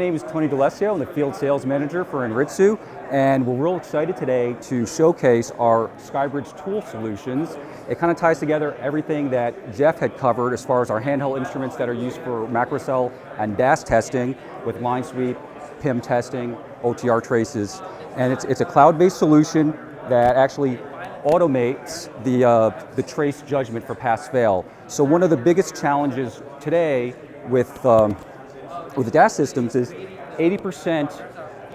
My name is Tony D'Alessio. I'm the Field Sales Manager for Anritsu, and we're real excited today to showcase our SkyBridge Tool solutions. It kind of ties together everything that Jeff had covered as far as our handheld instruments that are used for macro cell and DAS testing with line sweep, PIM testing, OTR traces. And it's a cloud-based solution that actually automates the trace judgment for pass-fail. So one of the biggest challenges today with the DAS systems is 80%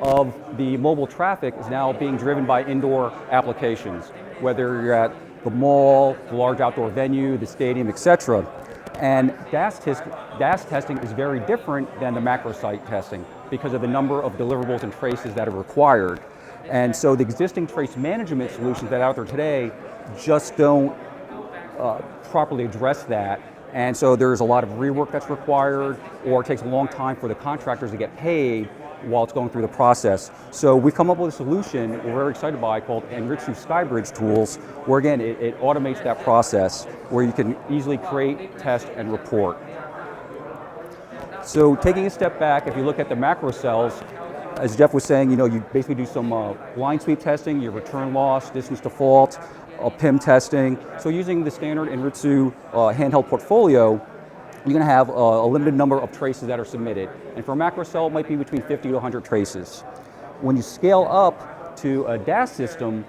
of the mobile traffic is now being driven by indoor applications, whether you're at the mall, the large outdoor venue, the stadium, etc. And DAS testing is very different than the macro site testing because of the number of deliverables and traces that are required. And so the existing trace management solutions that are out there today just don't properly address that. And so there's a lot of rework that's required, or it takes a long time for the contractors to get paid while it's going through the process. So we've come up with a solution we're very excited by called Anritsu SkyBridge Tools, where again, it automates that process where you can easily create, test, and report. So taking a step back, if you look at the macro cells, as Jeff was saying, you basically do some line sweep testing, your return loss, distance to fault, PIM testing. So using the standard Anritsu handheld portfolio, you're going to have a limited number of traces that are submitted. And for a macro cell, it might be between 50 to 100 traces. When you scale up to a DAS system,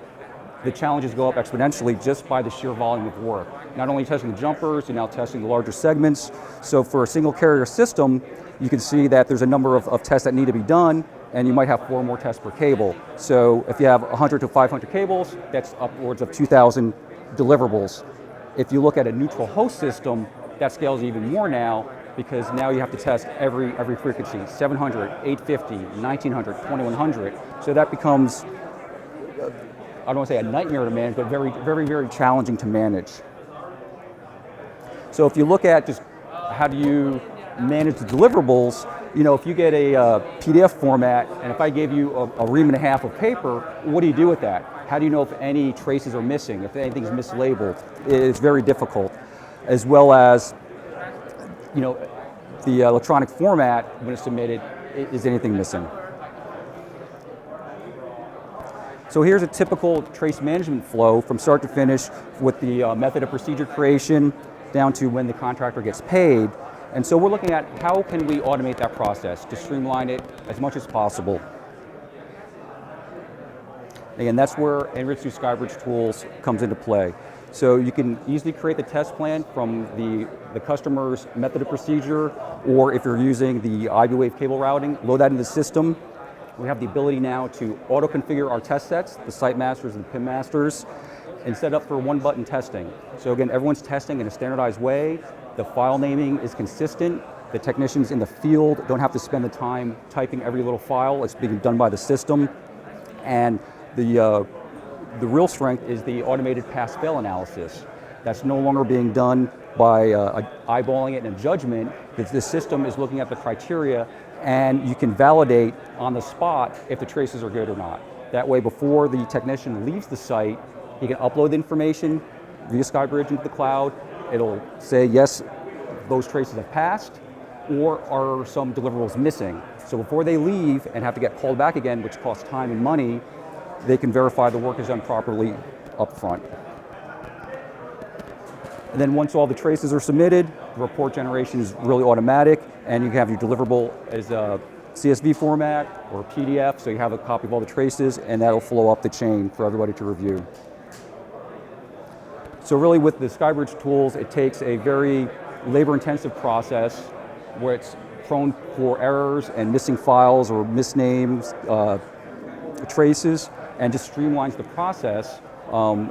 the challenges go up exponentially just by the sheer volume of work. Not only testing the jumpers, you're now testing the larger segments. So for a single carrier system, you can see that there's a number of tests that need to be done, and you might have 4 more tests per cable. So if you have 100 to 500 cables, that's upwards of 2,000 deliverables. If you look at a neutral host system, that scales even more now, because now you have to test every frequency, 700, 850, 1900, 2100. So that becomes, I don't want to say a nightmare to manage, but very, very, very challenging to manage. So if you look at just how do you manage the deliverables, if you get a PDF format, and if I gave you a ream and a half of paper, what do you do with that? How do you know if any traces are missing, if anything's mislabeled? It's very difficult. As well as, the electronic format, when it's submitted, is anything missing? So here's a typical trace management flow from start to finish with the method of procedure creation down to when the contractor gets paid. And so we're looking at how can we automate that process to streamline it as much as possible. Again, that's where Anritsu SkyBridge Tools comes into play. So you can easily create the test plan from the customer's method of procedure, or if you're using the IB-Wave cable routing, load that into the system. We have the ability now to auto-configure our test sets, the site masters and the PIM masters, and set up for one-button testing. So again, everyone's testing in a standardized way. The file naming is consistent. The technicians in the field don't have to spend the time typing every little file. It's being done by the system. And the real strength is the automated pass-fail analysis. That's no longer being done by eyeballing it in a judgment. The system is looking at the criteria, and you can validate on the spot if the traces are good or not. That way, before the technician leaves the site, he can upload the information via SkyBridge into the cloud. It'll say, yes, those traces have passed, or are some deliverables missing. So before they leave and have to get called back again, which costs time and money, they can verify the work is done properly up front. And then once all the traces are submitted, the report generation is really automatic, and you can have your deliverable as a CSV format or PDF, so you have a copy of all the traces, and that'll flow up the chain for everybody to review. So really with the SkyBridge tools, it takes a very labor-intensive process where it's prone for errors and missing files or misnames, traces, and just streamlines the process.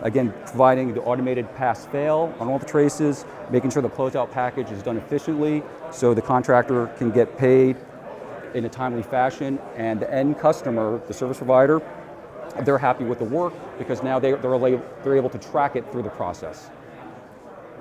Again, providing the automated pass-fail on all the traces, making sure the closeout package is done efficiently so the contractor can get paid in a timely fashion, and the end customer, the service provider, they're happy with the work because now they're able to track it through the process.